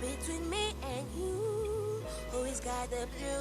Between me and you, who has got the blue?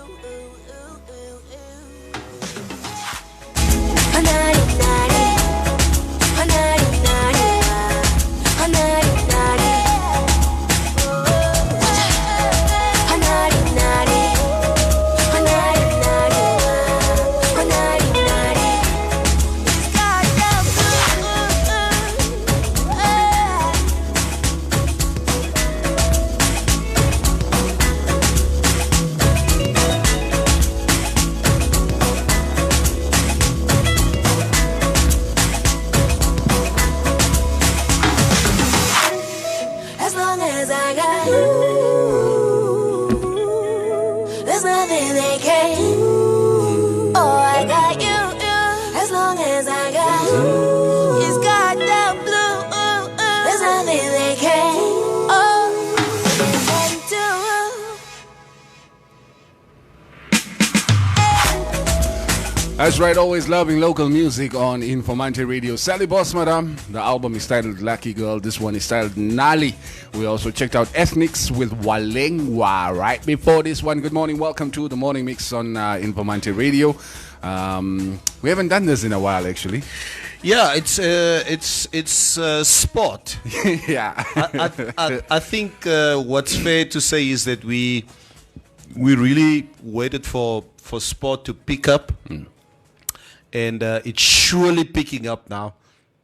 That's right, always loving local music on Informanté Radio. Sally Boss, madam. The album is titled Lucky Girl. This one is titled Nali. We also checked out Ethnics with Walengwa right before this one. Good morning. Welcome to the morning mix on Informanté Radio. We haven't done this in a while, actually. Yeah, it's sport. Yeah. I think what's fair to say is that we really waited for sport to pick up. And it's surely picking up now.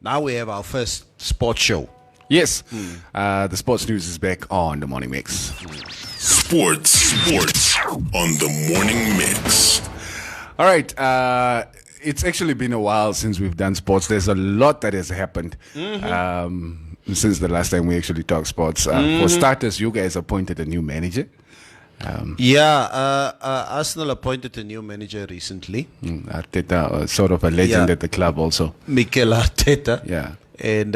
Now we have our first sports show. Yes. The sports news is back on the morning mix. Sports on the morning mix. All right. It's actually been a while since we've done sports. There's a lot that has happened since the last time we actually talked sports. For starters, you guys appointed a new manager. Arsenal appointed a new manager recently. Arteta, sort of a legend at the club also. Mikel Arteta. Yeah. And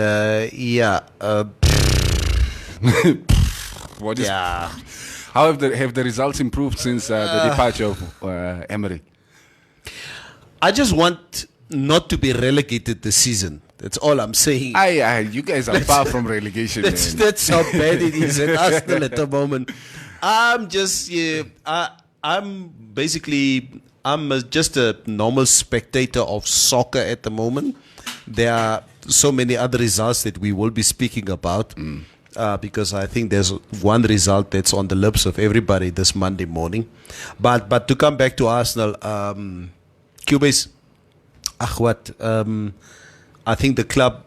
what is? Yeah. How have the results improved since the departure of Emery? I just want not to be relegated this season. That's all I'm saying. You guys are far from relegation. That's how bad it is at Arsenal at the moment. I'm just, I'm just a normal spectator of soccer at the moment. There are so many other results that we will be speaking about because I think there's one result that's on the lips of everybody this Monday morning. But to come back to Arsenal, Cubase, I think the club,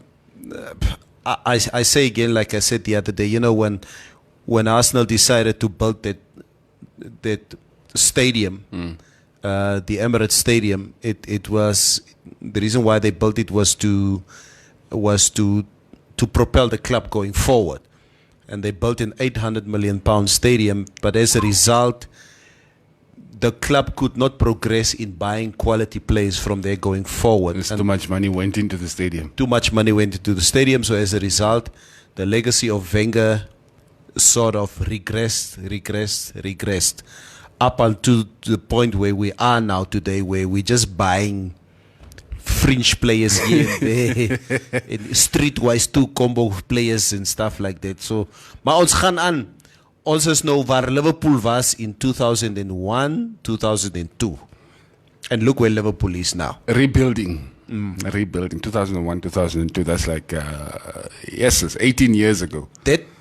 I say again, like I said the other day, you know, when Arsenal decided to build that stadium, the Emirates Stadium, it was the reason why they built it was to propel the club going forward, and they built an £800 million stadium. But as a result, the club could not progress in buying quality players from there going forward. Too much money went into the stadium. Too much money went into the stadium. So as a result, the legacy of Wenger sort of regressed up until the point where we are now today, where we're just buying fringe players here and there, and streetwise 2 combo players and stuff like that. So, maar ons gaan aan. Ons is nou waar Liverpool was in 2001, 2002. And look where Liverpool is now. Rebuilding. Rebuilding. 2001, 2002. That's like, it's 18 years ago.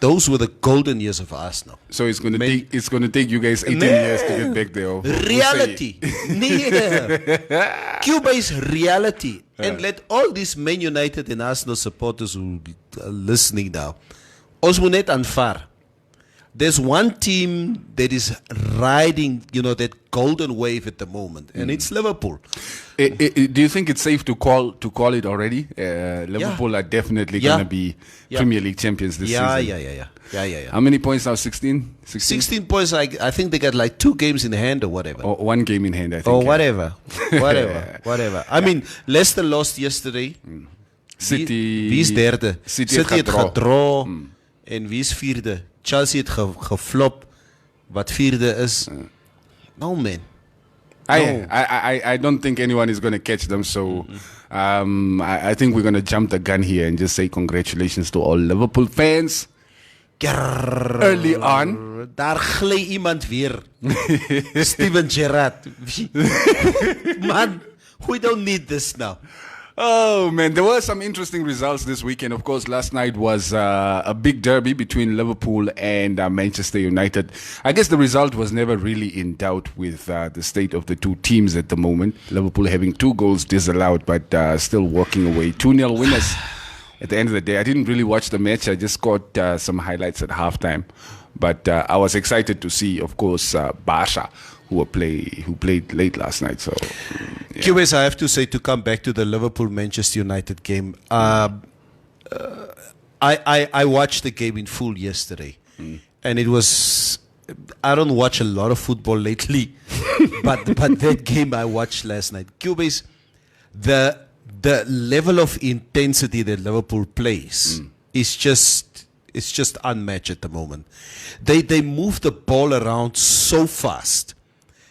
Those were the golden years of Arsenal. So it's going to take you guys 18 years to get back there. Reality. Cuba is reality. And let all these Man United and Arsenal supporters who are listening now, ons moet net aanvaar. There's one team that is riding, that golden wave at the moment, and it's Liverpool. Do you think it's safe to call it already? Liverpool are definitely going to be Premier League champions this season. Yeah. How many points now? 16? 16 points. I think they got like 2 games in hand or whatever. Or 1 game in hand, I think. Or whatever. I mean, Leicester lost yesterday. City. Wie is derde? City het draw. En wie is vierde? Chelsea het geflop. Wat vierde is? No, man. I don't think anyone is going to catch them. So I think we're going to jump the gun here and just say congratulations to all Liverpool fans. Early on. Daar glij iemand weer. Steven Gerrard. Man, we don't need this now. Oh, man. There were some interesting results this weekend. Of course, last night was a big derby between Liverpool and Manchester United. I guess the result was never really in doubt with the state of the two teams at the moment. Liverpool having 2 goals disallowed, but still walking away. 2-0 winners at the end of the day. I didn't really watch the match. I just caught some highlights at halftime. But I was excited to see, of course, Barca, who played late last night. So, yeah. QS, I have to say, to come back to the Liverpool-Manchester United game, I watched the game in full yesterday. And it was... I don't watch a lot of football lately, but that game I watched last night. QBase, the level of intensity that Liverpool plays is just unmatched at the moment. They move the ball around so fast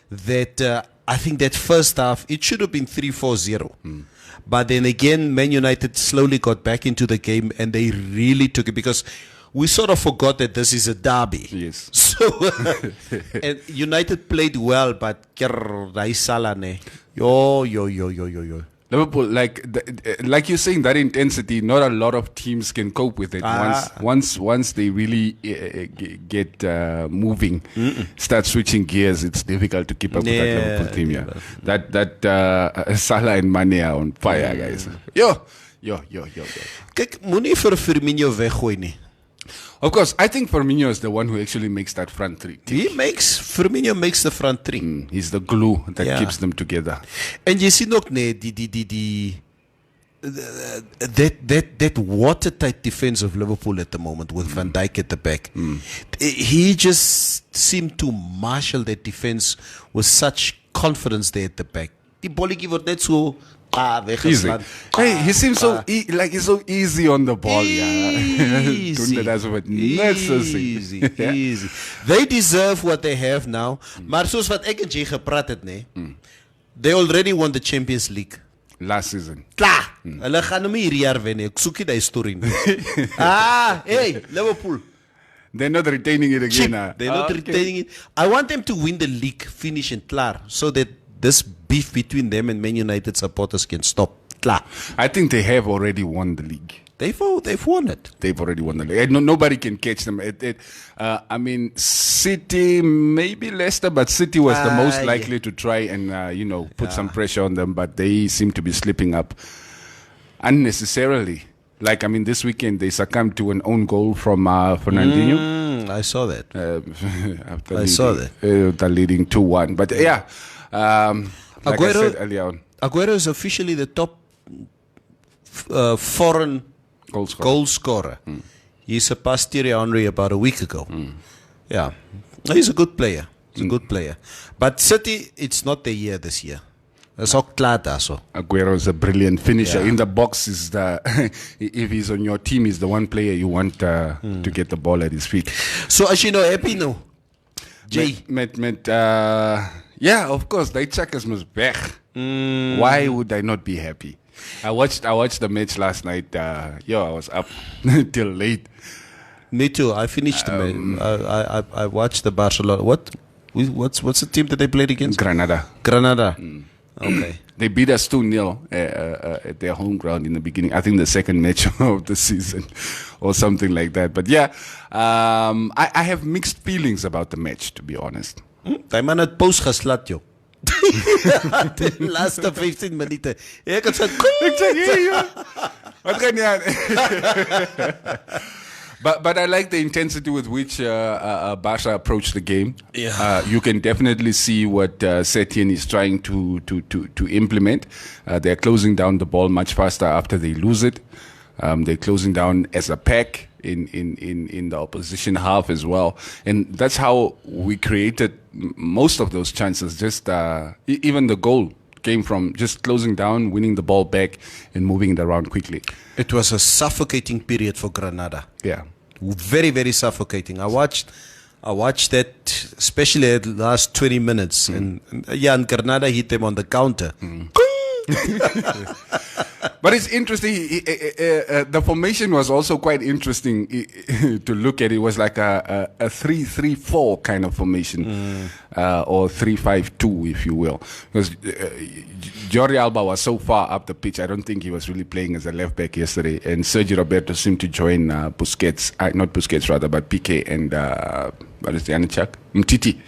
that I think that first half it should have been 3-4-0. But then again, Man United slowly got back into the game and they really took it because we sort of forgot that this is a derby. Yes. So and United played well, but yo. Liverpool, like you're saying, that intensity, not a lot of teams can cope with it. Once they really get moving, start switching gears, it's difficult to keep up with that Liverpool team. Yeah, that Salah and Mane are on fire, guys. Yo. Kijk, moenie vir Firmino weggooi nie. Of course, I think Firmino is the one who actually makes that front three. Firmino makes the front three. He's the glue that keeps them together. En jy sien ook that watertight defense of Liverpool at the moment with Van Dijk at the back. He just seemed to marshal that defense with such confidence there at the back. Die bolletjie word net so easy. Hey, he seems like he's so easy on the ball. Easy. Easy. They deserve what they have now. Maar soos wat ek en jy gepraat het, they already won the Champions League. Last season. Klaar. Hulle gaan hom hierdie jaar wen. Ek soek die storie nie. Hey, Liverpool. They're not retaining it again. They're not retaining it. I want them to win the league, finish and klaar, so that this beef between them and Man United supporters can stop. Klaar. I think they have already won the league. They've won it. They've already won the league. Nobody can catch them. I mean, City, maybe Leicester, but City was the most likely to try and put some pressure on them, but they seem to be slipping up unnecessarily. Like, I mean, this weekend they succumbed to an own goal from Fernandinho. I saw that. They're leading 2-1. But yeah, like I said earlier on, Aguero is officially the top foreign goal scorer. He surpassed Thierry Henry about a week ago. Yeah, he's a good player. But City, it's not their year this year. It's ook klaar daar so. Aguero is a brilliant finisher. In the box is if he's on your team, he's the one player you want to get the ball at his feet. So as you know, happy no? Jay. Yeah, of course. The checkers must weg. Why would I not be happy? I watched the match last night. I was up till late. Me too. I finished the match. I watched the Barcelona. What's the team that they played against? Granada. Okay. They beat us 2-0 at their home ground in the beginning. I think the second match of the season or something like that. But yeah, I have mixed feelings about the match, to be honest. Die man het post geslat, joh. De laatste 15 minuten. Ek het Wat gaan jy aan? But I like the intensity with which Barca approached the game. Yeah. You can definitely see what Setien is trying to implement. They're closing down the ball much faster after they lose it. They're closing down as a pack in the opposition half as well. And that's how we created most of those chances. Just even the goal came from just closing down, winning the ball back, and moving it around quickly. It was a suffocating period for Granada. Yeah. very, very suffocating. I watched that, especially the last 20 minutes, and Jan Granada hit them on the counter. But it's interesting. The formation was also quite interesting to look at. It was like a 3-3-4 kind of formation, or 3-5-2, if you will. Because Jordi Alba was so far up the pitch, I don't think he was really playing as a left back yesterday. And Sergio Roberto seemed to join Busquets, not Busquets rather, but Piqué and what is the other chap? Mtiti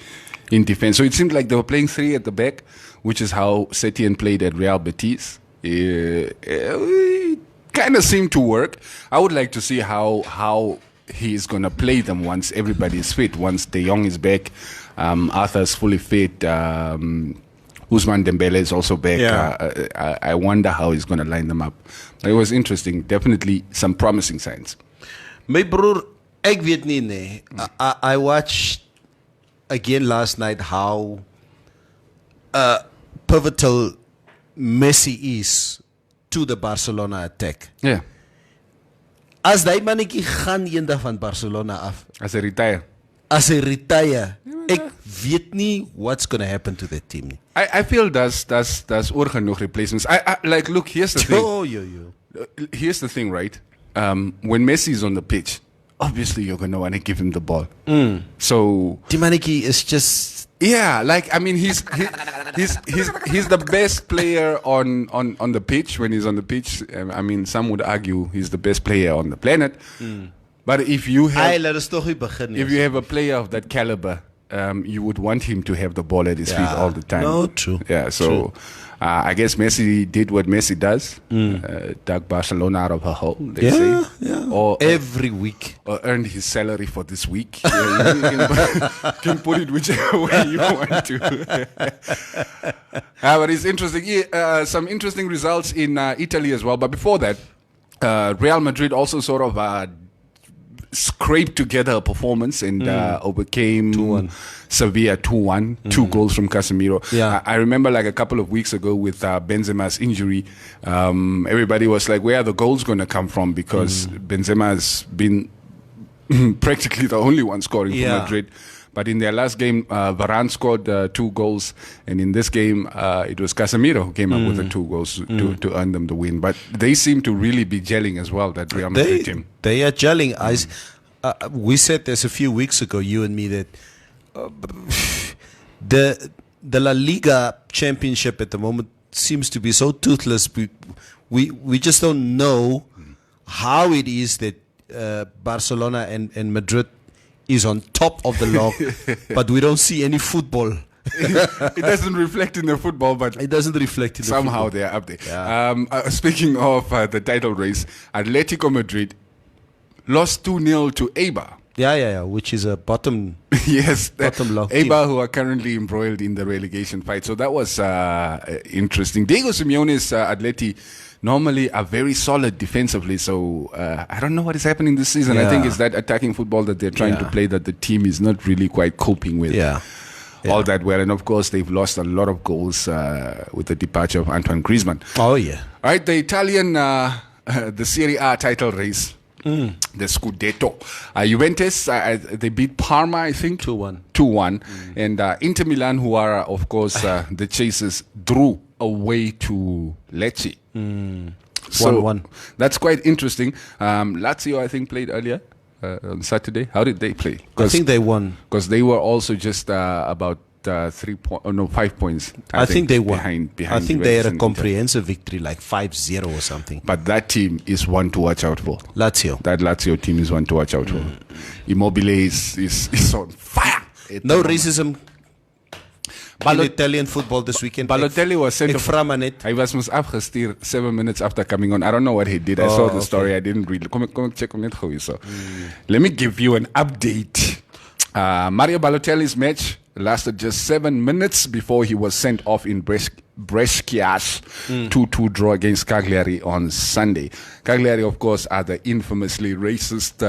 in defense. So it seemed like they were playing three at the back, which is how Setien played at Real Betis. It kind of seemed to work. I would like to see how he is going to play them once everybody is fit, once De Jong is back, Arthur's fully fit, Ousmane Dembele is also back. Yeah. I wonder how he's going to line them up. It was interesting. Definitely some promising signs. My broer, ek weet nie, nee. I watched again last night how pivotal Messi is to the Barcelona attack. Yeah. As die mannetjie gaan eendag van Barcelona af. As hy retire. As hy retire, ek weet nie what's going to happen to that team nie. I feel that's oor genoeg replacements. I like, look, here's the thing. Here's the thing, right? When Messi is on the pitch, obviously you're going to want to give him the ball. So Die mannetjie is just... Yeah, like, I mean, he's the best player on the pitch when he's on the pitch. I mean, some would argue he's the best player on the planet. But if you have a player of that caliber, you would want him to have the ball at his feet all the time. No, true. Yeah, so I guess Messi did what Messi does, dug Barcelona out of a hole, they say. Yeah. Or every week. Or earned his salary for this week. You can put it whichever way you want to. But it's interesting. Some interesting results in Italy as well. But before that, Real Madrid also sort of scraped together a performance and overcame 2-1. Sevilla 2-1, 2 goals from Casemiro. Yeah. I remember like a couple of weeks ago with Benzema's injury, everybody was like, where are the goals going to come from? Because Benzema has been practically the only one scoring for Madrid. But in their last game, Varane scored 2 goals. And in this game, it was Casemiro who came up with the 2 goals to earn them the win. But they seem to really be gelling as well, that Real Madrid team. They are gelling. We said this a few weeks ago, you and me, that the La Liga championship at the moment seems to be so toothless. We just don't know how it is that Barcelona and Madrid is on top of the log, but we don't see any football. It doesn't reflect in the football, but it doesn't reflect in the somehow football. they are up there. Yeah. Speaking of the title race, Atletico Madrid lost 2-0 to Eibar. Yeah, which is a bottom. Yes, bottom log Eibar, team. who are currently embroiled in the relegation fight. So that was interesting. Diego Simeone's Atleti normally are very solid defensively. So I don't know what is happening this season. I think it's that attacking football that they're trying to play that the team is not really quite coping with. All that well. And of course, they've lost a lot of goals with the departure of Antoine Griezmann. Oh, yeah. All right, the Italian, the Serie A title race. The Scudetto. Juventus, they beat Parma, I think. 2-1. And Inter Milan, who are, of course, the chasers, drew away to Lecce. 1-1. That's quite interesting. Lazio, I think, played earlier on Saturday. How did they play? I think they won. Because they were also just about 5 points. I think they won. Behind I think they had a Juventus comprehensive victory, like 5-0 or something. But that team is one to watch out for. Lazio. That Lazio team is one to watch out for. Immobile is on fire. No racism in Italian football this weekend. Balotelli was sent off. Hij was mos afgestuur 7 minutes after coming on. I don't know what he did. I saw the story. I didn't read it. Kom check on it. Let me give you an update. Mario Balotelli's match lasted just 7 minutes before he was sent off in Brescia's 2-2 draw against Cagliari on Sunday. Cagliari, of course, are the infamously racist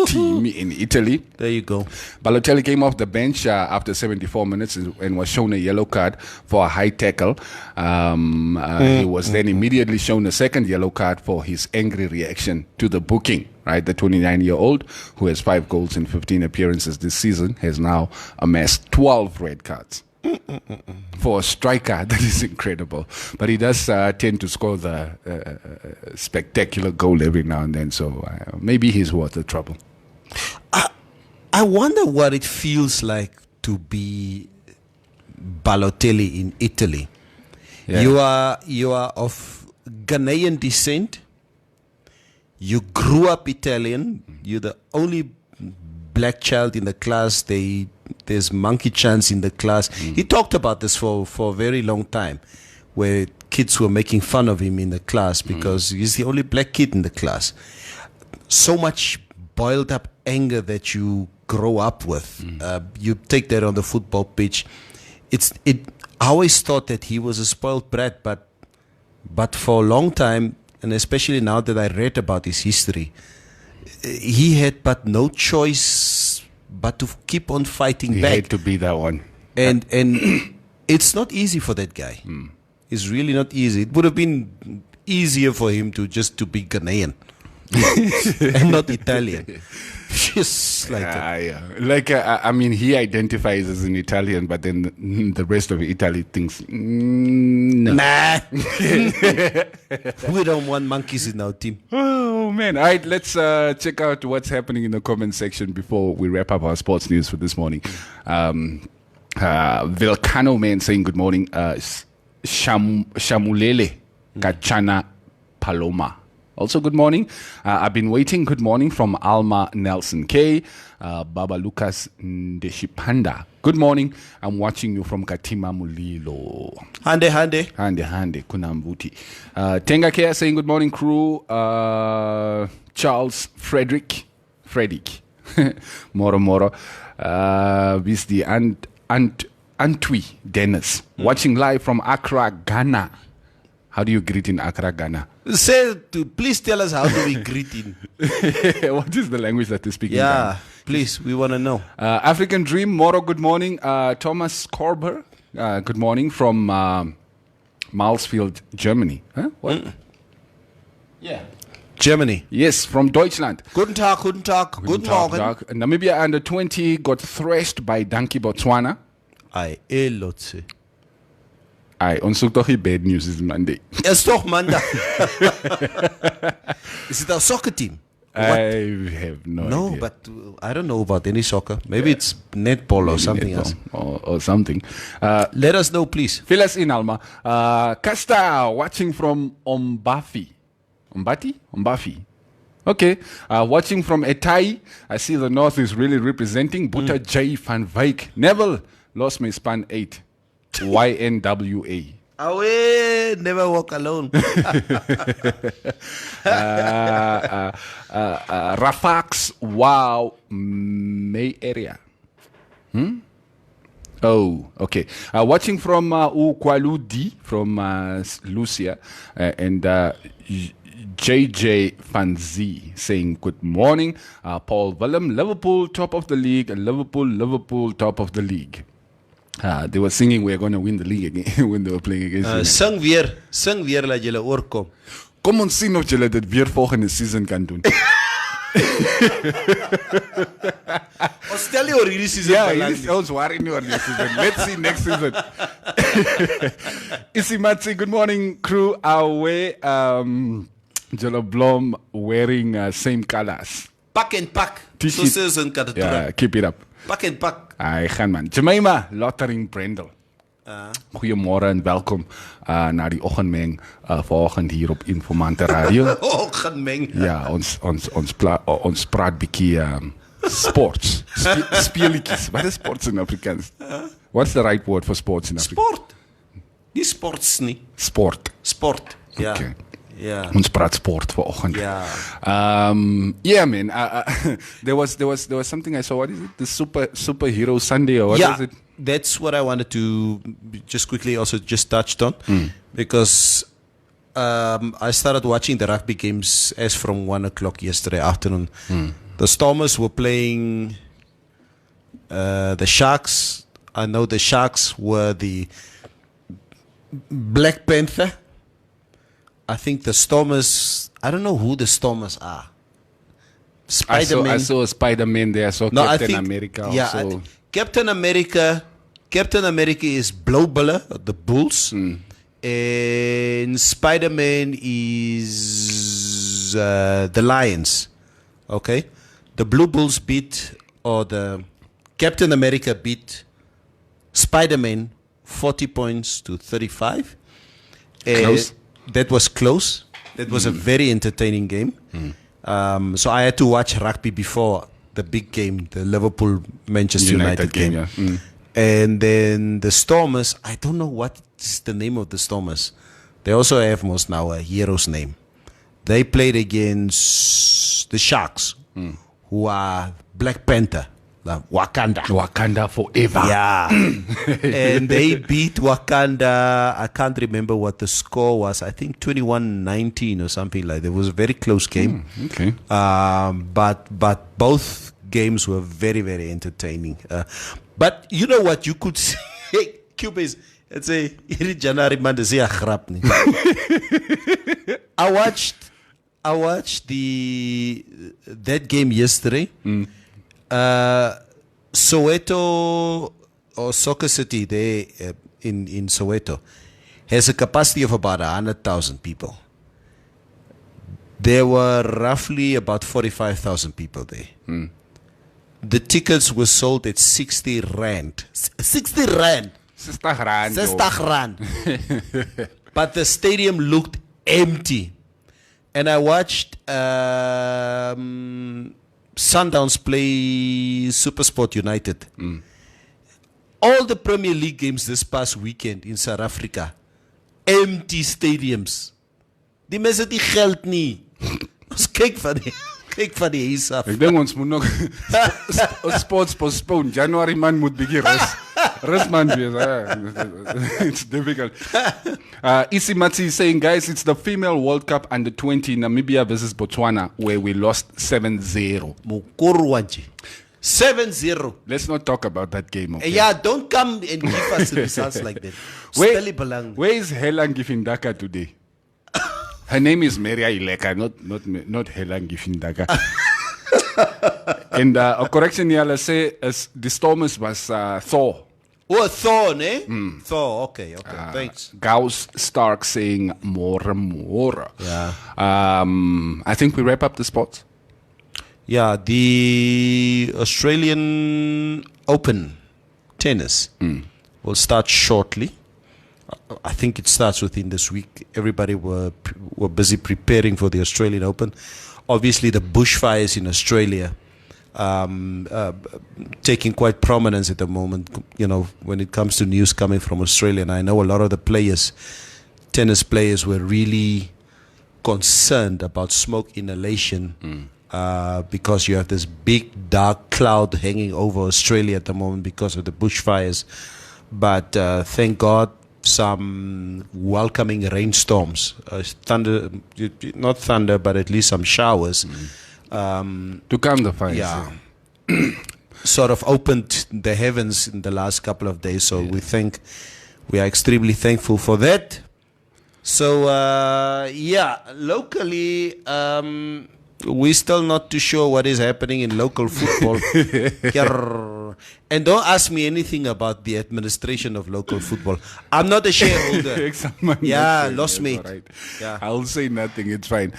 team in Italy. There you go. Balotelli came off the bench after 74 minutes and was shown a yellow card for a high tackle. He was then immediately shown a second yellow card for his angry reaction to the booking. right? The 29-year-old who has 5 goals in 15 appearances this season has now amassed 12 red cards. For a striker, that is incredible. But he does tend to score the spectacular goal every now and then, so maybe he's worth the trouble. I wonder what it feels like to be Balotelli in Italy. Yeah. You are of Ghanaian descent. You grew up Italian. You're the only black child in the class. There's monkey chants in the class. He talked about this for a very long time, where kids were making fun of him in the class because he's the only black kid in the class. So much boiled up anger that you grow up with. You take that on the football pitch. I always thought that he was a spoiled brat, but for a long time, and especially now that I read about his history, he had but no choice but to keep on fighting He back. had to be that one. And it's not easy for that guy. It's really not easy. It would have been easier for him to be Ghanaian and not Italian. Just like that. I mean, he identifies as an Italian, but then the rest of Italy thinks, no. Nah. We don't want monkeys in our team. Oh, man. All right, let's check out what's happening in the comment section before we wrap up our sports news for this morning. Vilcano Man saying good morning. Shamulele Kachana Paloma. Also, good morning. I've been waiting. Good morning from Alma Nelson K. Baba Lucas Ndeshipanda. Good morning. I'm watching you from Katima Mulilo. Hande. Hande. Kunambuti. Tenga Kea saying good morning, crew. Charles Frederick. Moro. Visdi Antwi Dennis. Watching live from Accra, Ghana. How do you greet in Accra, Ghana? Please tell us how do we greet in. What is the language that they speak in Yeah, Ghana? please, we want to know. African Dream, Moro, good morning. Thomas Korber, good morning from Mansfield, Germany. Huh? What? Yeah. Germany. Yes, from Deutschland. Guten Tag. Guten Morgen. Namibia under 20 got thrashed by Dankie Botswana. Ai, elotse. Ons soek toch die bad news is Monday. Is toch maandag. Is it our soccer team? I have no idea. No, but I don't know about any soccer. Maybe it's netball or something else. Or something. Let us know, please. Fill us in, Alma. Casta, watching from Ombafi. Ombafi. Okay. Watching from Etai. I see the North is really representing. Buta J. Van Wyk. Neville lost my span 8. YNWA. Away, never walk alone. Rafax, wow, May area. Oh, okay. Watching from Ukwaludi, from Lucia, and JJ Fanzi saying good morning. Paul Willem, Liverpool top of the league, and Liverpool top of the league. They were singing we're going to win the league again when they were playing against Sing weer laat julle oorkom. Kom ons sien of julle dit weer volgende season kan doen. Ons stel jou oor hierdie season. Ons worry nie oor die season. Let's see next season. Isimatsi, good morning crew. Away Jolo Blom wearing same colors. Pak en pak. So says in Katatura. Yeah, keep it up. Pak en pak. Hy gaan man. Jemima Lottering Brendel. Goeiemôre en welkom na die oggendmeng vanoggend hier op Informanté Radio. Oggendmeng. Ja, ons praat bietjie sports. Speelietjies. Wat is sports in Afrikaans? What's the right word for sports in Afrikaans? Sport. Nie sports nie. Sport. Ja. Okay. Yeah. Ons praat sport vanoggend. Yeah. Yeah, man. There was something I saw. What is it? The Superhero Sunday or what is it? That's what I wanted to just quickly also just touched on because I started watching the rugby games as from 1:00 yesterday afternoon. The Stormers were playing the Sharks. I know the Sharks were the Black Panther. I think the Stormers, I don't know who the Stormers are. Spider-Man. I saw Spider-Man there. I saw Captain America. Yeah, Also. Captain America is Blaubulle, the Bulls. And Spider-Man is the Lions. Okay? The Blue Bulls the Captain America beat Spider-Man 40 points to 35. Close. That was close. That was a very entertaining game. So I had to watch rugby before the big game, the Liverpool-Manchester United game. Yeah. And then the Stormers, I don't know what's the name of the Stormers. They also have most now a hero's name. They played against the Sharks, who are Black Panther, Wakanda. Wakanda forever. Yeah. And they beat Wakanda. I can't remember what the score was. I think 21-19 or something like that. It was a very close game. Okay. But both games were very, very entertaining. But you know what? You could say, Cuba is, let's say, January Monday, I watched that game yesterday. Soweto, or Soccer City there in Soweto, has a capacity of about 100,000 people. There were roughly about 45,000 people there. The tickets were sold at 60 rand. 60 rand. 60 rand. 60 rand. But the stadium looked empty. And I watched Sundowns play Supersport United. All the Premier League games this past weekend in South Africa, empty stadiums. Die mense het die geld nie. Ons kyk van die huis af. Ek dink ons moet nog sports postpone. January man moet bietjie rus man wees. It's difficult. Isimatsi is saying, guys, it's the female World Cup under 20 Namibia versus Botswana where we lost 7-0. Mukurwanji. 7-0. Let's not talk about that game. Okay? Yeah, don't come and give us results like that. Where is Helen Gifindaka today? Her name is Maria Ileka, not Helen Gifindaka. And a correction here, let's say, the Stormers was Thor. Oh, Thor, ne? Thor, okay, thanks. Gauss Stark saying more. Yeah. I think we wrap up the sports. Yeah, the Australian Open tennis will start shortly. I think it starts within this week. Everybody were busy preparing for the Australian Open. Obviously, the bushfires in Australia taking quite prominence at the moment, when it comes to news coming from Australia. And I know a lot of the tennis players were really concerned about smoke inhalation because you have this big dark cloud hanging over Australia at the moment because of the bushfires. But thank God, some welcoming rainstorms, not thunder, but at least some showers. To calm the fires. Yeah. Sort of opened the heavens in the last couple of days. So we are extremely thankful for that. So, locally, we're still not too sure what is happening in local football. And don't ask me anything about the administration of local football. I'm not a shareholder. Lost mate. Right. Yeah. I'll say nothing. It's fine.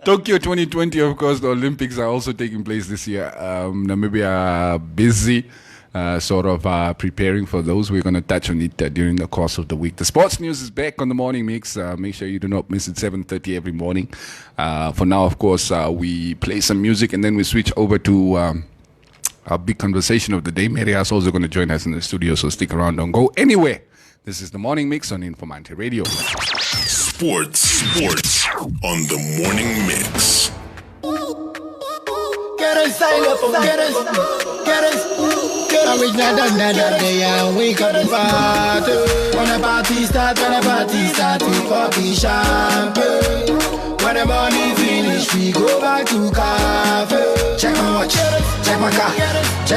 Tokyo 2020, of course, the Olympics are also taking place this year. Namibia are busy. Preparing for those. We're going to touch on it during the course of the week. The sports news is back on the morning mix. Make sure you do not miss it, 7:30 every morning. For now, of course, we play some music and then we switch over to our big conversation of the day. Maria is also going to join us in the studio, so stick around. Don't go anywhere. This is the morning mix on Informanté Radio. Sports on the morning mix. Get us, I wish not done that day and wake up the party. When the party start, we pop the champagne. When the money finish, we go back to cafe. Check my watch, check my car, check